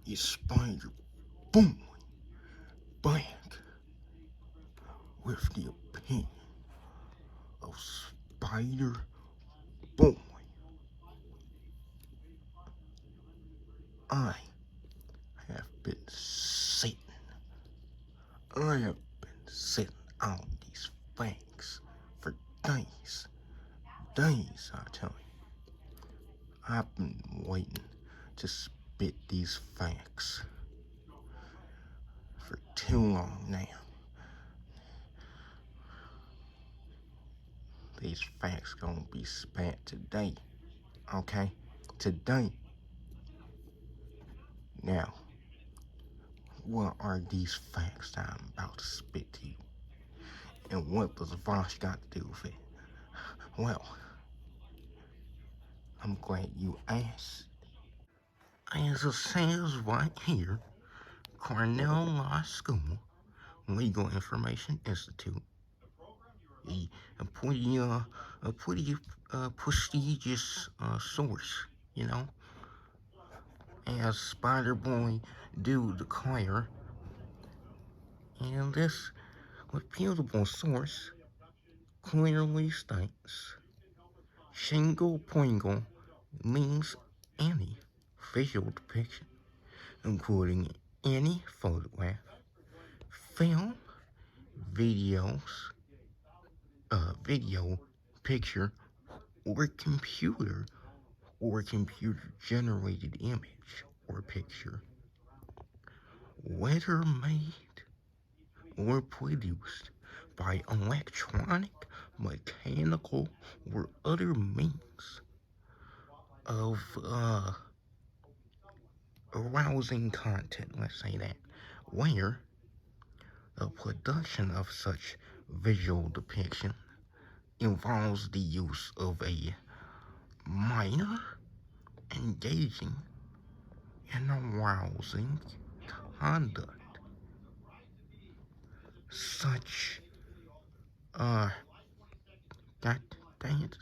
is SpiderBOI back with the opinion of SpiderBOI. I have been sitting. I have been sitting on these facts for days. Days, I tell you. I've been waiting to spit these facts for too long now. These facts gonna be spat today, okay? Today. Now, what are these facts that I'm about to spit to you? And what does Vaush got to do with it? Well, I'm glad you asked. As it says right here, Cornell Law School, Legal Information Institute, a pretty prestigious source, you know, as SpiderBOI do declare. And this reputable source clearly states, Shingle Pringle means any visual depiction, including any photograph, film, video, picture, or computer-generated image or picture, whether made or produced by electronic, mechanical, or other means of arousing content, let's say that, where the production of such visual depiction involves the use of a minor engaging and arousing conduct. Such, God dang it,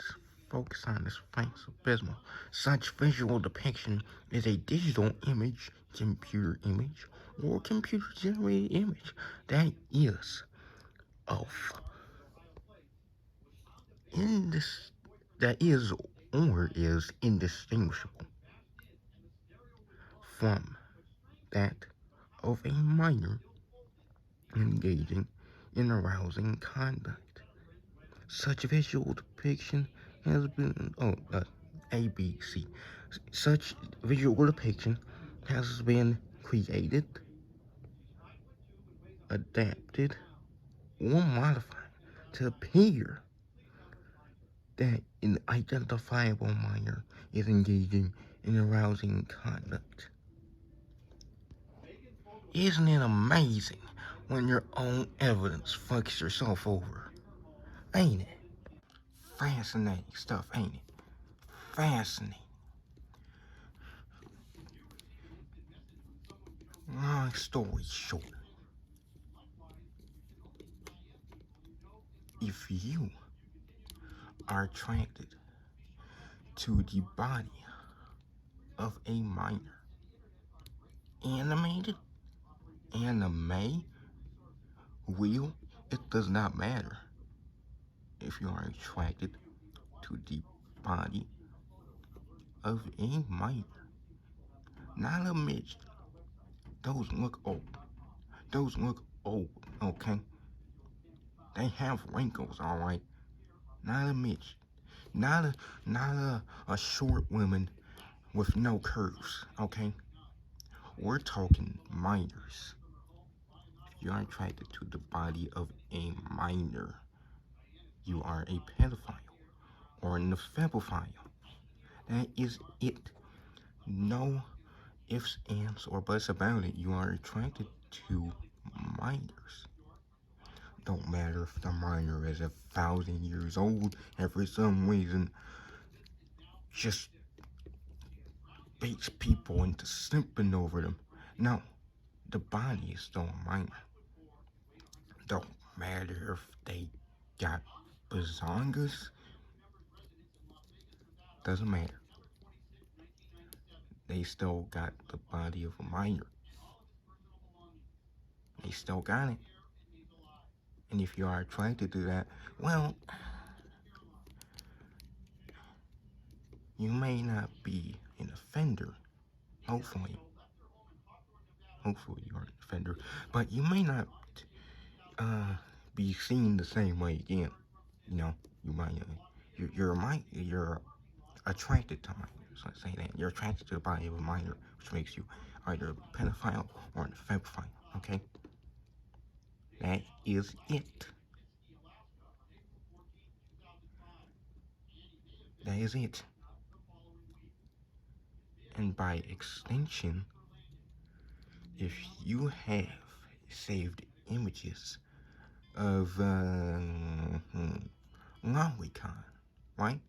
focus on this face abysmal. Such visual depiction is a digital image, computer image, or computer-generated image that is or is indistinguishable from that of a minor engaging in arousing conduct. Such visual depiction has been, ABC. Such visual depiction has been created, adapted, or modified to appear that an identifiable minor is engaging in arousing conduct. Isn't it amazing when your own evidence fucks yourself over? Ain't it? Fascinating stuff, ain't it? Fascinating. Long story short, if you are attracted to the body of a minor, animated, anime, real, it does not matter. If you are attracted to the body of a minor, not a midget, those look old, okay? They have wrinkles, alright? Not a midget. Not a short woman with no curves, okay? We're talking minors. If you are attracted to the body of a minor, you are a pedophile or an ephebophile. That is it. No ifs, ands, or buts about it. You are attracted to minors. Don't matter if the minor is 1,000 years old and for some reason just beats people into simping over them. No, the body is still a minor. Don't matter if they got bazongas. Doesn't matter. they still got the body of a minor. They still got it. And if you are attracted to that, well, you may not be an offender. Hopefully you aren't an offender, but you may not be seen the same way again. You know, you might you're attracted to minors. Let's say that you're attracted to the body of a minor, which makes you either a pedophile or a pedophile. Okay, that is it. That is it. And by extension, if you have saved images of lolicon, right?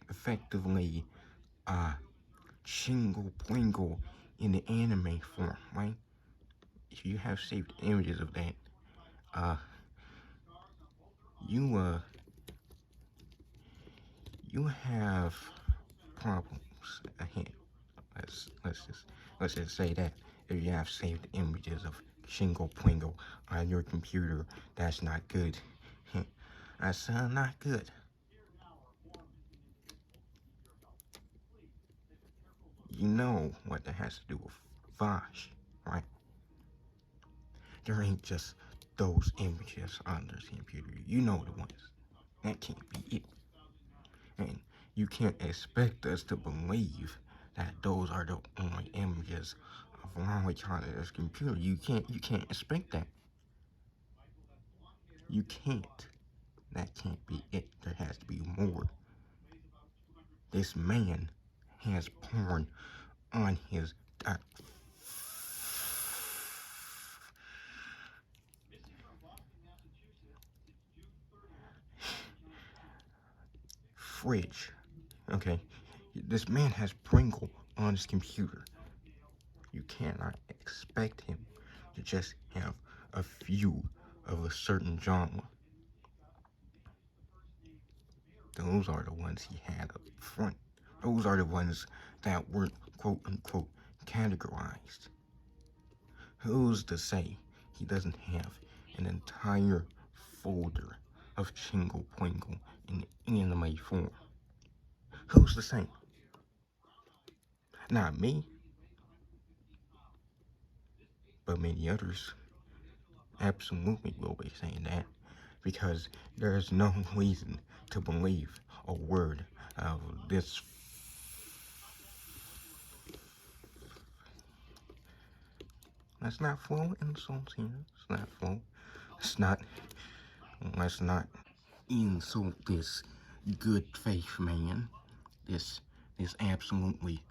Effectively, Shingle Plingle in the anime form, right? If you have saved images of that, you you have problems ahead. Let's just say that if you have saved images of Shingle Plingle on your computer, that's not good. That's not good. You know what that has to do with Vaush, right? There ain't just those images on this computer. You know the ones. That can't be it. And you can't expect us to believe that those are the only images of lolicon on this computer. You can't expect that. You can't. That can't be it. There has to be more. This man has porn on his fridge. Okay, this man has Pringle on his computer. You cannot expect him to just have a few of a certain genre. Those are the ones he had up front. Those are the ones that weren't quote unquote categorized. Who's to say he doesn't have an entire folder of Chingle Plingle in anime form? Who's to say? Not me, but many others absolutely will be saying that, because there's no reason to believe a word of this. Let's not flow insults here. Let's not flow. Let's not insult this good faith man. This absolutely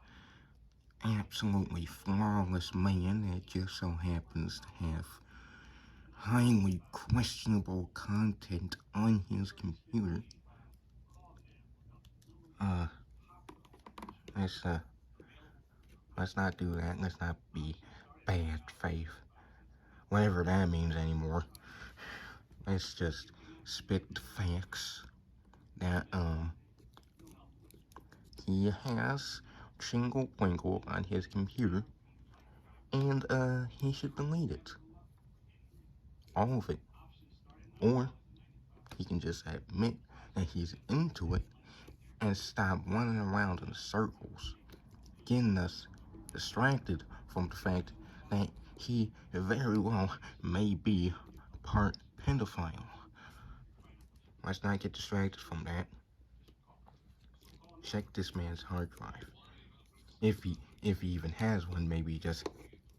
flawless man that just so happens to have highly questionable content on his computer. Let's not do that. Let's not be bad faith, whatever that means anymore. Let's just spit the facts that he has Shingle Plingle on his computer, and he should delete it, all of it, or he can just admit that he's into it and stop running around in circles, getting us distracted from the fact that he very well may be part pedophile. Let's not get distracted from that. Check this man's hard drive. If he even has one, maybe he just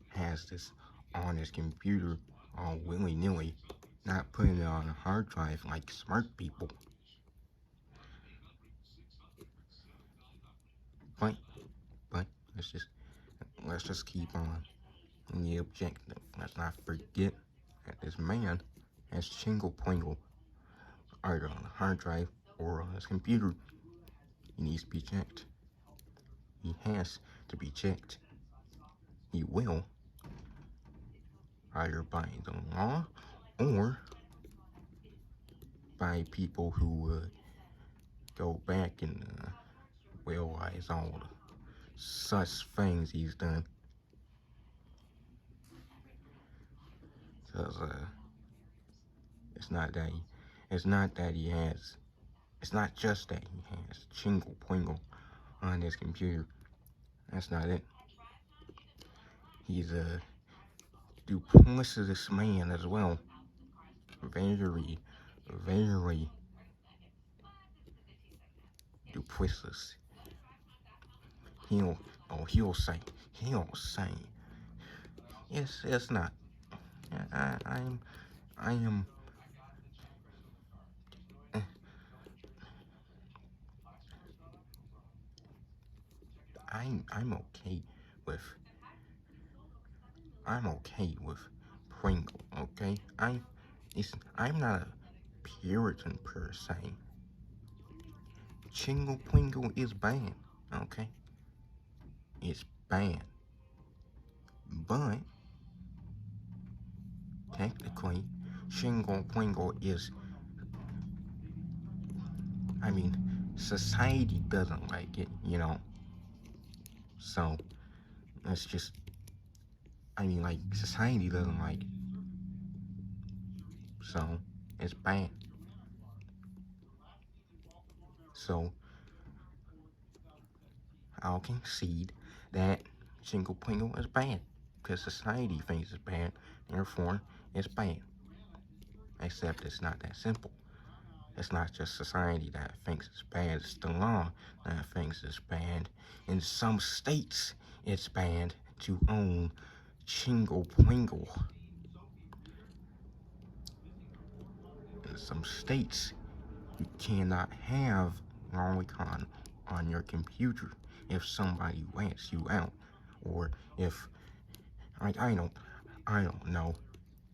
has this on his computer all willy-nilly, not putting it on a hard drive like smart people. But let's just keep on the objective. Let's not forget that this man has Shingle Plingle either on a hard drive or on his computer. He needs to be checked. He has to be checked. He will, either by the law or by people who go back and realize all the such things he's done. Cause it's not that he has. It's not just that he has Chingle Plingle on his computer. That's not it. He's a duplicitous man as well. Very, very duplicitous. He'll say, it's not. I am, I'm okay with, Pringle, okay? I'm not a Puritan per se. Chingle Plingle is bad, okay? It's bad. But, technically, Chingle Plingle is, society doesn't like it, So, that's just, society doesn't like it. So, it's bad. So, I'll concede that Chingle Plingle is bad. Because society thinks it's bad, therefore, it's bad. Except it's not that simple. It's not just society that thinks it's bad, it's the law that thinks it's bad. In some states, it's bad to own Chingle Plingle. In some states, you cannot have lolicon on your computer if somebody rats you out, or if I don't know.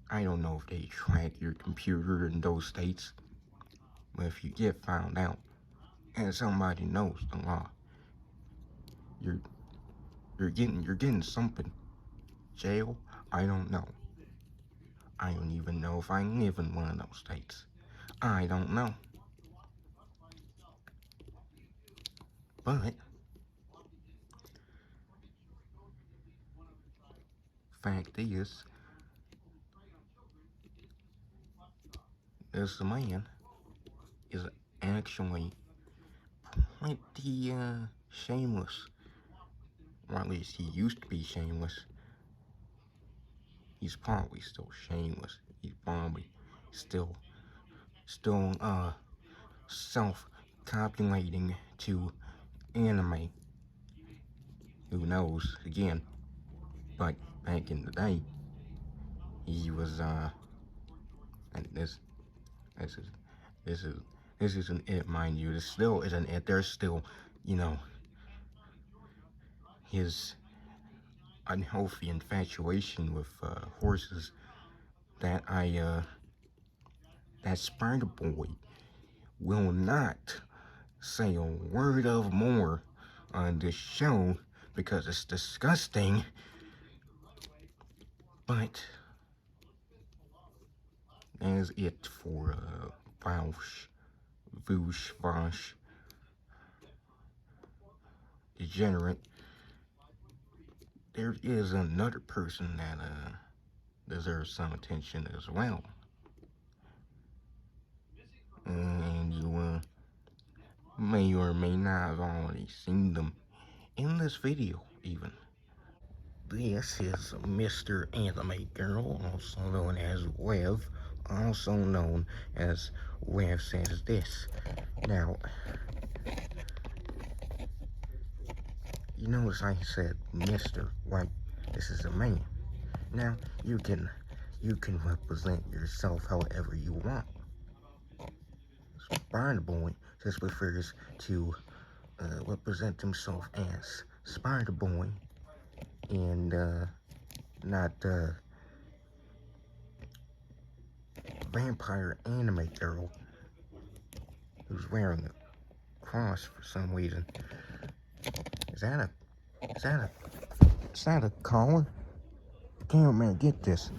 I don't know if they track your computer in those states, but if you get found out and somebody knows the law, you're getting something. Jail? I don't know. I don't even know if I live in one of those states. I don't know. But fact is, this man is actually pretty shameless. Or at least he used to be shameless. He's probably still shameless. He's probably still self-copulating to anime. Who knows? Again, but back in the day, he was and this isn't it, mind you. This still isn't it. There's still, his unhealthy infatuation with horses that that SpiderBOI will not say a word of more on this show because it's disgusting. But that is it for Vaush, degenerate. There is another person that deserves some attention as well, and you may or may not have already seen them in this video even. This is Mr. Anime Girl, also known as Rev, also known as Rev Says This. Now, you notice I said Mr., right? This is a man. Now, you can represent yourself however you want. SpiderBOI just prefers to represent himself as SpiderBOI and not vampire anime girl who's wearing a cross for some reason. Is that a collar? Cameraman, get this.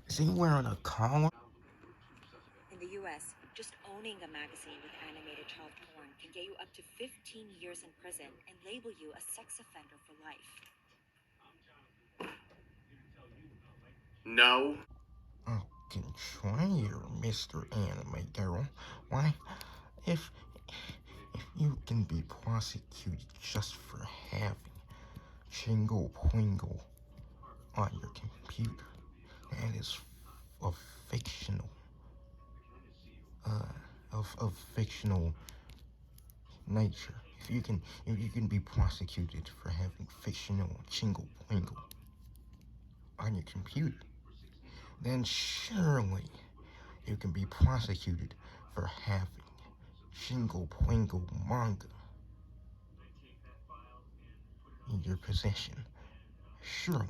Is he wearing a collar? owning a magazine with animated child porn can get you up to 15 years in prison and label you a sex offender for life. No. I can try you, Mr. Anime Girl. Why, if you can be prosecuted just for having Chingle Pringle on your computer, that is of fictional, of fictional nature. If you can be prosecuted for having fictional Chingle Pringle on your computer, then surely you can be prosecuted for having Chingle Pringle manga in your possession. Surely.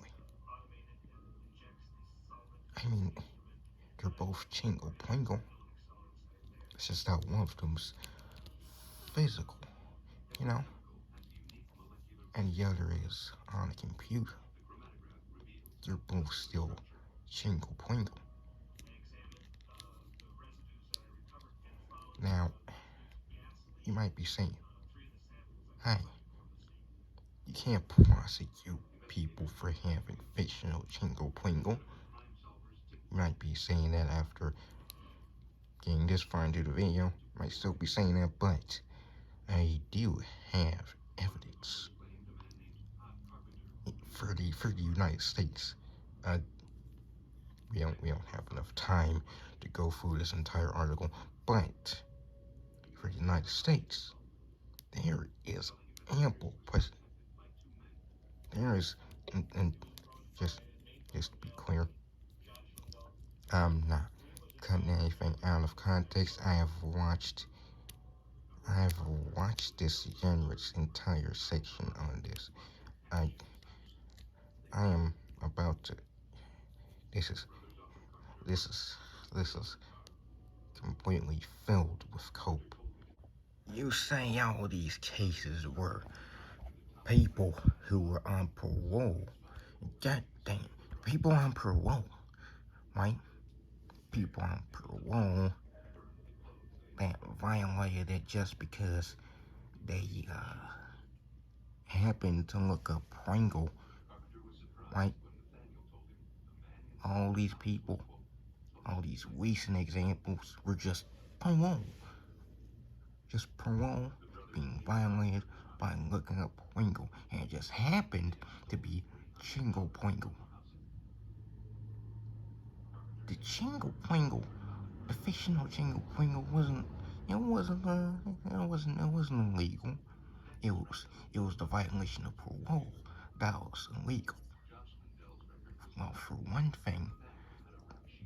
I mean, they're both Chingle Pringle. It's just that one of them's physical, you know? And the other is on a computer. They're both still Chingle Pringle. Now, you might be saying, hey, you can't prosecute people for having fictional Chingle Pringle. You might be saying that after getting this far into the video. You might still be saying that, but I do have evidence for the United States. We don't have enough time to go through this entire article, but for the United States, there is ample precedent. There is, and just to be clear, I'm not cutting anything out of context. I have watched this generous entire section on this. I am about to. This is completely filled with cope. You say all these cases were people who were on parole. God damn, people on parole, right? People on parole that violated it just because they happened to look up Pringle, right? All these people, all these recent examples were just parole. Just parole being violated by looking up Pringle, and it just happened to be Chingle Pringle. The Chingle Pringle, the fictional Chingle Pringle wasn't illegal. It was the violation of parole that was illegal. Well, for one thing,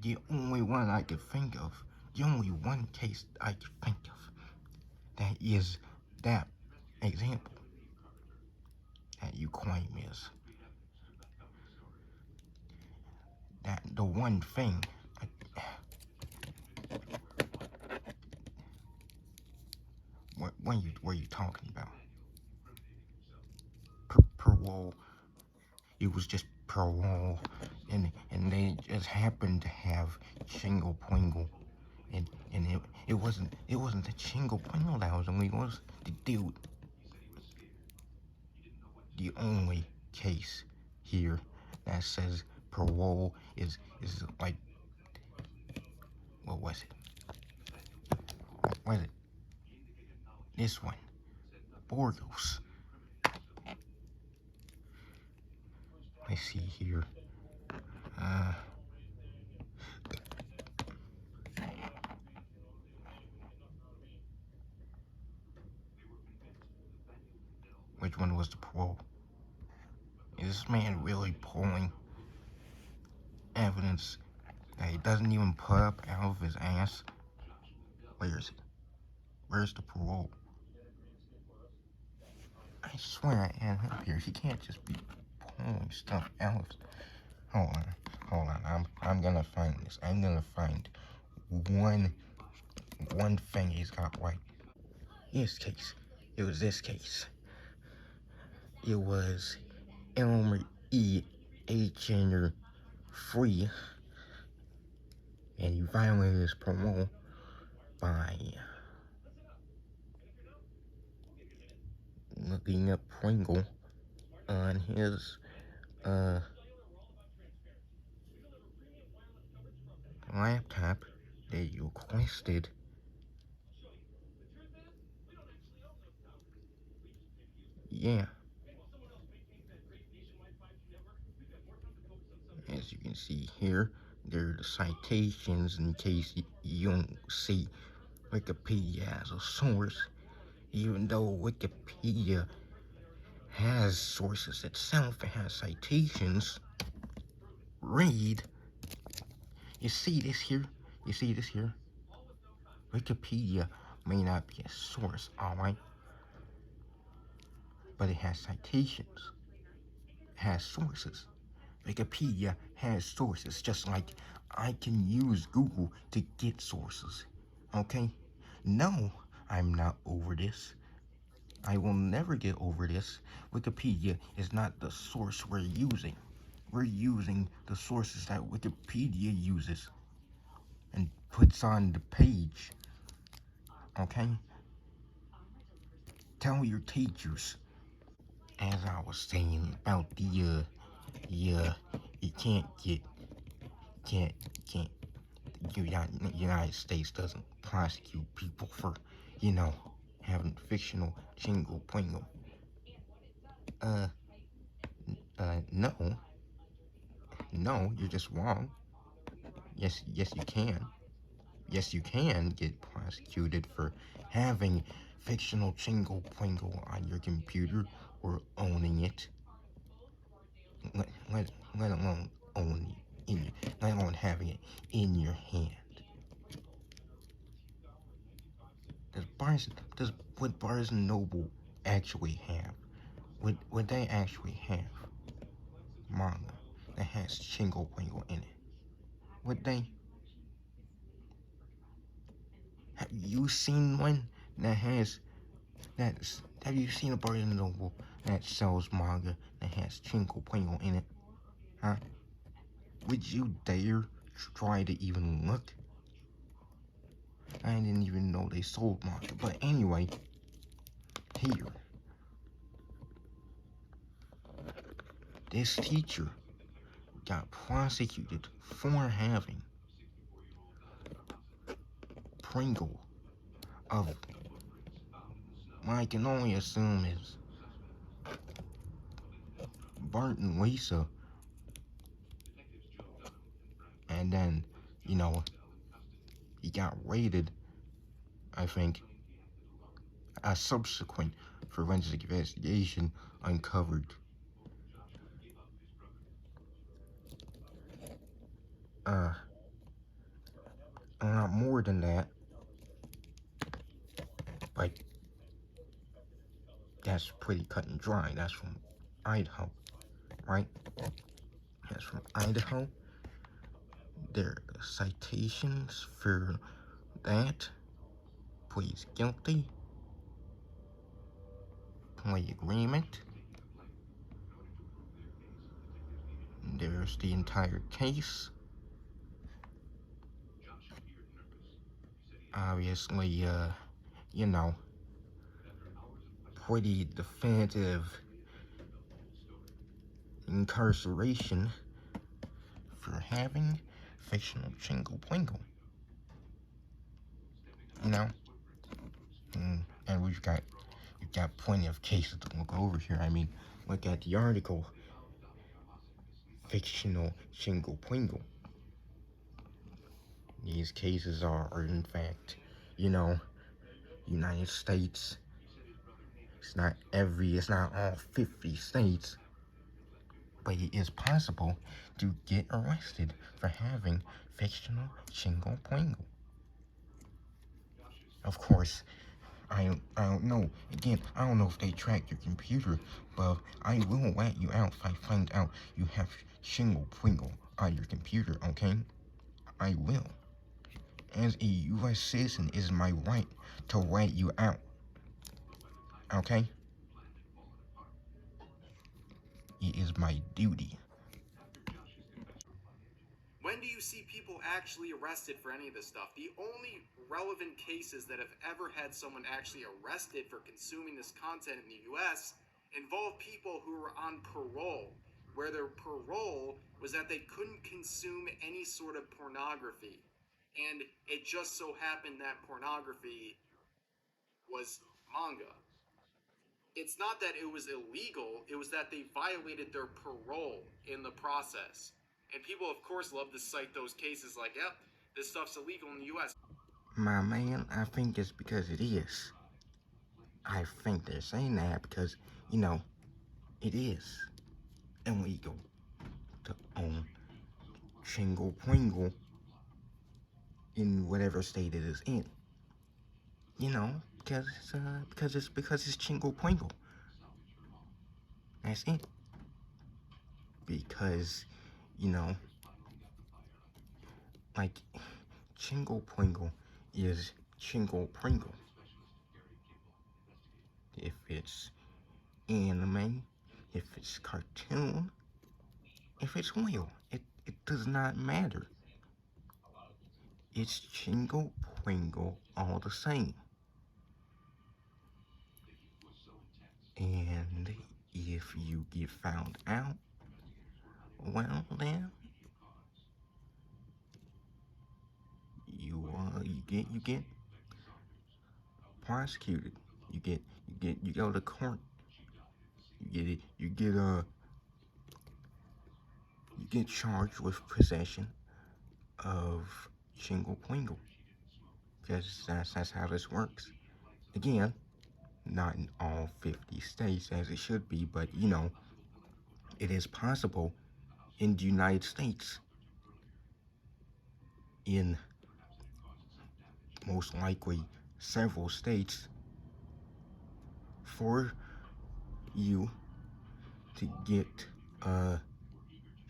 the only one I could think of, the only one case I could think of that is that example that you claim is that the one thing. What are you talking about? Parole. It was just parole, and they just happened to have Chingle Pringle, and it wasn't the Chingle Pringle that was illegal. It was the dude. The only case here that says parole is like, what was it? What was it? This one, Borgos. I see here. Which one was the parole? Is this man really pulling evidence that he doesn't even put up out of his ass? Where is it? Where's the parole? I swear I had him here. He can't just be pulling stuff out of. Hold on. I'm gonna find this. I'm gonna find one thing he's got right. This case. It was this case. It was Elmer E. H. free, and he violated his parole by looking up Pringle on his laptop that you requested. Yeah, as you can see here, there are the citations in case you don't see Wikipedia as a source, even though Wikipedia has sources itself, it has citations. Read. You see this here? You see this here? Wikipedia may not be a source, alright? But it has citations. It has sources. Wikipedia has sources, just like I can use Google to get sources. Okay? No, I'm not over this. I will never get over this. Wikipedia is not the source we're using. We're using the sources that Wikipedia uses and puts on the page. Okay? Tell your teachers. As I was saying about the you can't, United States doesn't prosecute people for, having fictional jingle plingle. No, you're just wrong. Yes, you can. Yes, you can get prosecuted for having fictional jingle plingle on your computer or owning it. Let alone owning it let alone having it in your hand. Does what Barnes and Noble actually have? Would they actually have manga that has jingle plingle in it? Would they? Have you seen one that has have you seen a Barnes and Noble that sells manga that has jingle plingle in it? Huh? Would you dare try to even look? I didn't even know they sold manga. But anyway, here. This teacher got prosecuted for having Pringle of what I can only assume is Bart and Lisa. And then, he got raided, I think. A subsequent forensic investigation uncovered a lot more than that, but that's pretty cut and dry. That's from Idaho, right? That's from Idaho. There are citations for that. Pleads guilty. Plea agreement. There's the entire case. Obviously, pretty definitive incarceration for having fictional jingle plingle. And we've got plenty of cases to look over here. I mean, look at the article. Fictional jingle plingle. These cases are in fact, United States. It's not all 50 states, but it is possible to get arrested for having fictional jingle plingle. Of course, I don't know. Again, I don't know if they track your computer, but I will rat you out if I find out you have jingle plingle on your computer, okay? I will. As a U.S. citizen, it is my right to rat you out. Okay? It is my duty. do you see people actually arrested for any of this stuff? The only relevant cases that have ever had someone actually arrested for consuming this content in the US involve people who were on parole, where their parole was that they couldn't consume any sort of pornography. And it just so happened that pornography was manga. It's not that it was illegal, it was that they violated their parole in the process. And people, of course, love to cite those cases like, yep, this stuff's illegal in the US. My man, I think it's because it is. I think they're saying that because, you know, it is illegal to own Chingle Pringle in whatever state it is in. You know, because it's Chingle Pringle. That's it. Because, you know, like, Chingle Pringle is Chingle Pringle. If it's anime, if it's cartoon, if it's real, it does not matter. It's Chingle Pringle all the same. And if you get found out, well then you get prosecuted. You go to court. You get charged with possession of Chingle Pringle. Because that's how this works. Again, not in all 50 states as it should be, but you know, it is possible in the United States, in most likely several states, for you to get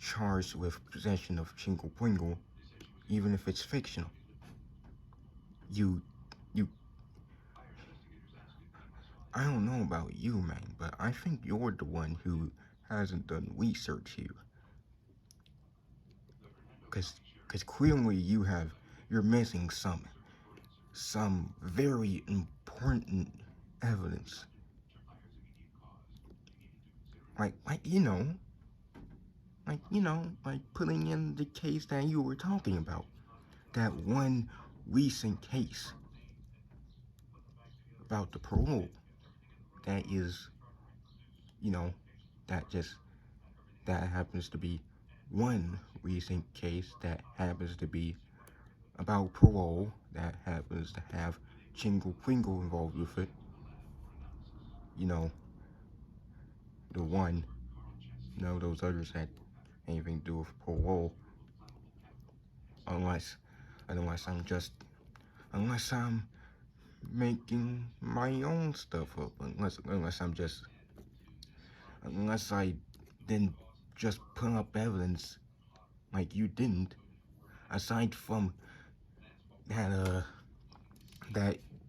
charged with possession of Chingle Pringle, even if it's fictional. I don't know about you, man, but I think you're the one who hasn't done research here. Because clearly you're missing some very important evidence. Like putting in the case that you were talking about. That one recent case about the parole. That is, that happens to be one recent case that happens to be about parole, that happens to have Chingle Pringle involved with it. You know, the one, those others had anything to do with parole. Unless I'm making my own stuff up. Unless I didn't just put up evidence like you didn't, aside from that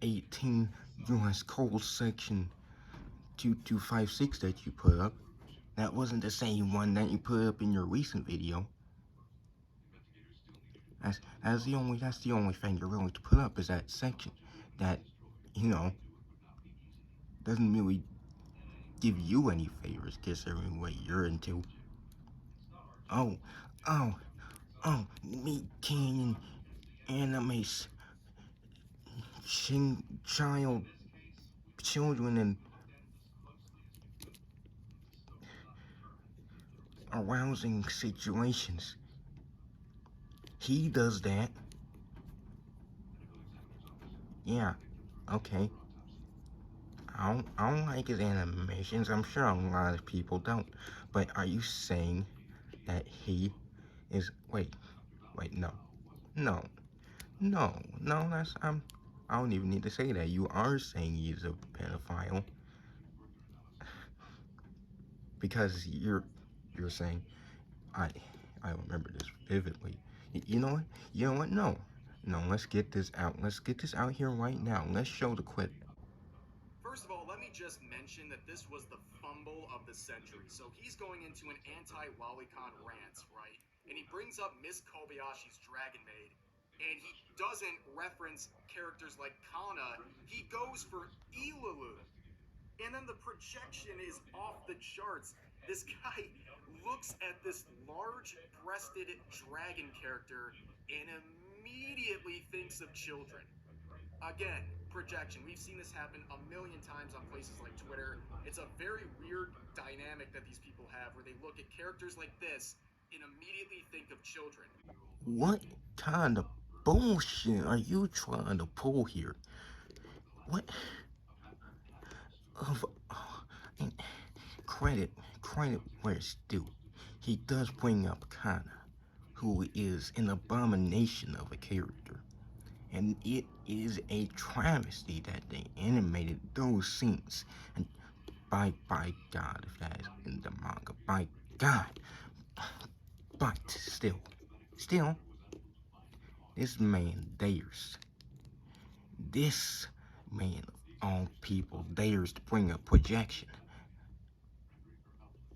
18 U.S. Code section 2256 that you put up. That wasn't the same one that you put up in your recent video. That's the only thing you're willing to put up is that section that, doesn't really give you any favors considering what you're into. Me Canyon animes, children and arousing situations. He does that. Yeah, okay. I don't like his animations. I'm sure a lot of people don't. But are you saying that he is... Wait, no. That's... I don't even need to say that. You are saying he's a pedophile. Because you're saying... I remember this vividly. You know what? No, let's get this out. Let's get this out here right now. Let's show the clip. First of all, let me just mentioned that this was the fumble of the century. So he's going into an anti-lolicon rant, right? And he brings up Miss Kobayashi's Dragon Maid, and he doesn't reference characters like Kana. He goes for Ilulu. And then the projection is off the charts. This guy looks at this large-breasted dragon character and immediately thinks of children. Again, projection. We've seen this happen a million times on places like Twitter. It's a very weird dynamic that these people have where they look at characters like this and immediately think of children. What kind of bullshit are you trying to pull here? What of and credit where it's due. He does bring up Kana, who is an abomination of a character. And it is a travesty that they animated those scenes. And by God, if that is in the manga, by God. But still, this man dares. This man of all people dares to bring up projection.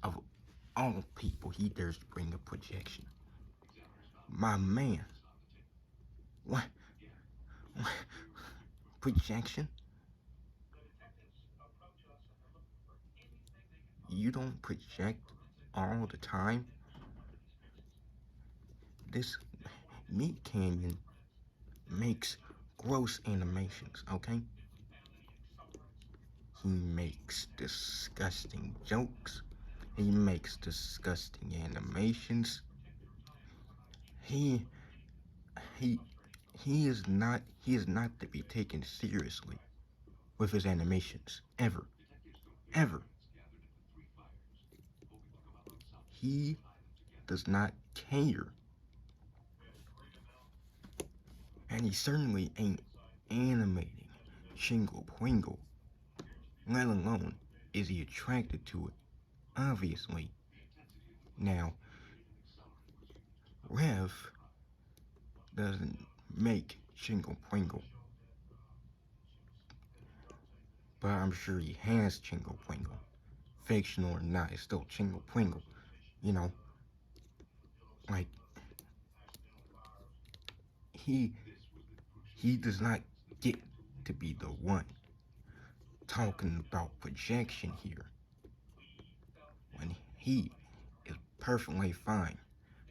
Of all people, he dares to bring up projection. My man. What? Projection? You don't project all the time? This Meat Canyon makes gross animations, okay? He makes disgusting jokes. He makes disgusting animations. He is not to be taken seriously with his animations. Ever. He does not care. And he certainly ain't animating Shingle Pringle. Let alone is he attracted to it. Obviously. Now, Rev doesn't make Shingle Pringle. But I'm sure he has Chingle Pringle. Fictional or not, it's still Chingle Pringle. You know, like, he does not get to be the one talking about projection here when he is perfectly fine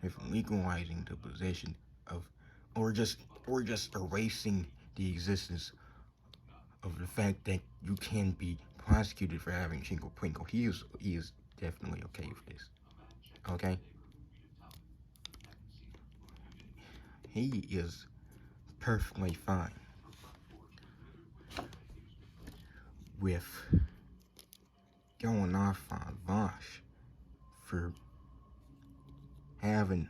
with legalizing the possession of, or just erasing the existence of the fact that you can be prosecuted for having Chingle Pringle. He is definitely okay with this. Okay? He is perfectly fine with going off on Vaush for having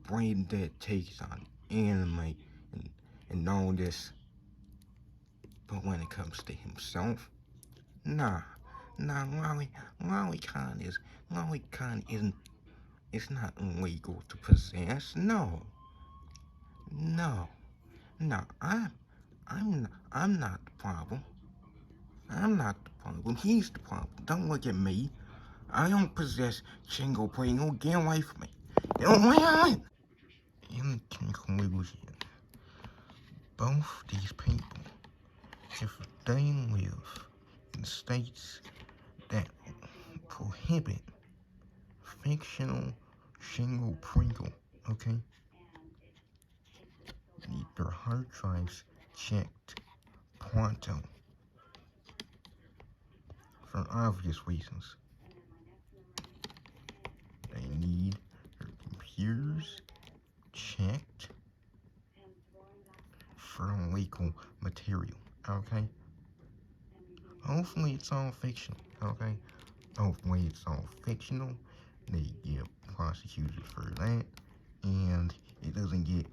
brain dead takes on anime and all this. But when it comes to himself, nah, lolicon isn't, it's not illegal to possess. No, I'm not the problem. I'm not the problem. He's the problem. Don't look at me. I don't possess Chingle Pringle. Get away from me. Get away from me. In conclusion, both these people, if they live in states that prohibit fictional Shingle Pringle, okay? Need their hard drives checked pronto. For obvious reasons. They need their computers checked for illegal material, okay? Hopefully it's all fictional, okay? Hopefully it's all fictional. They get prosecuted for that, and it doesn't get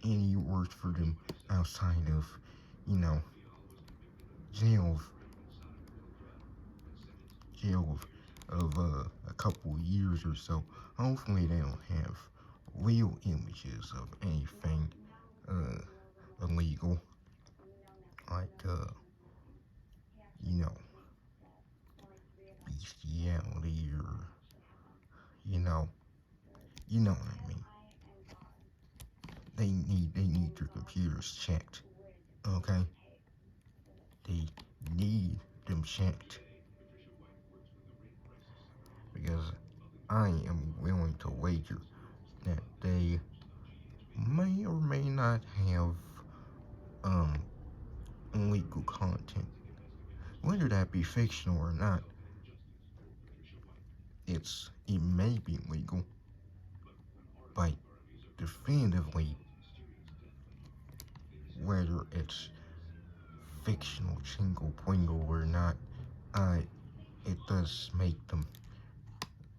any worse for them outside of, you know, jail of a couple years or so. Hopefully they don't have real images of anything illegal, like you know, bestiality or, you know what I mean. They need your computers checked, okay? They need them checked because I am willing to wager that they may or may not have illegal content. Whether that be fictional or not, it may be legal, but definitively, whether it's fictional chingle pringle or not, it does make them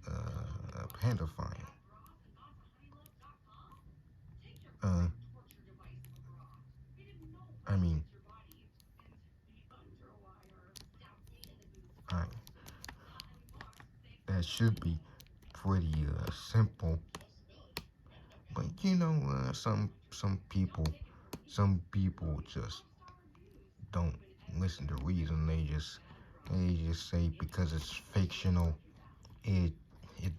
a pedophile. I mean, I, that should be pretty simple. But you know, some people just don't listen to reason. They just say because it's fictional, it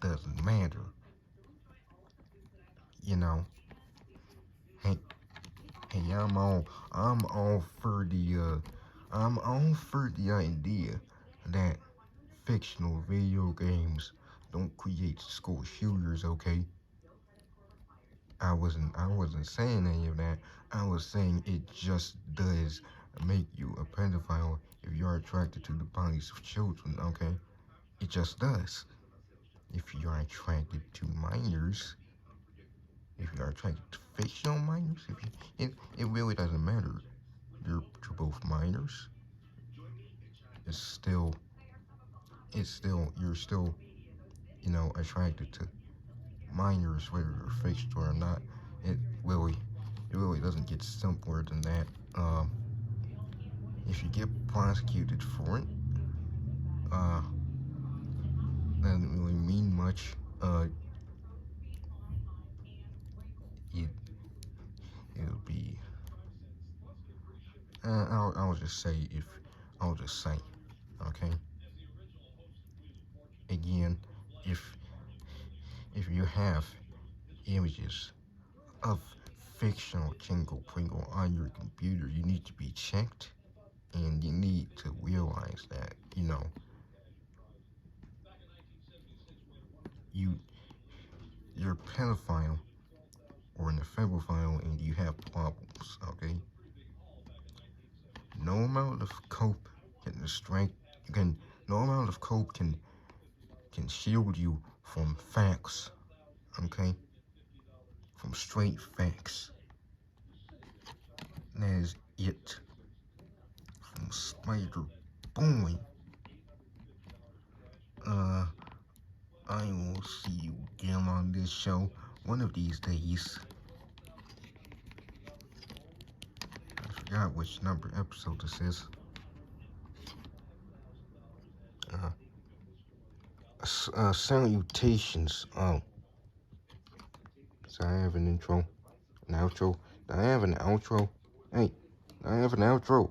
doesn't matter. You know, hey, I'm all for the idea that fictional video games don't create school shooters. Okay, I wasn't saying any of that. I was saying it just does make you a pedophile if you're attracted to the bodies of children. Okay, it just does. If you're attracted to minors, if you're attracted to fictional minors, it really doesn't matter. You're both minors. You're still attracted to minors, whether they're fictional or not. It really doesn't get simpler than that. If you get prosecuted for it, that doesn't really mean much. It'll be. I'll just say okay. Again, if you have images of fictional Jingle Pringle on your computer, you need to be checked, and you need to realize that you're a pedophile or an ephebophile, and you have problems. Okay. No amount of cope can distract. No amount of cope can shield you from facts. Okay. From straight facts. That is it. From SpiderBOI. I will see you again on this show one of these days. I forgot which number episode this is. Salutations. So I have an intro, an outro. Do I have an outro? Hey, do I have an outro?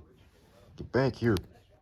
Get back here.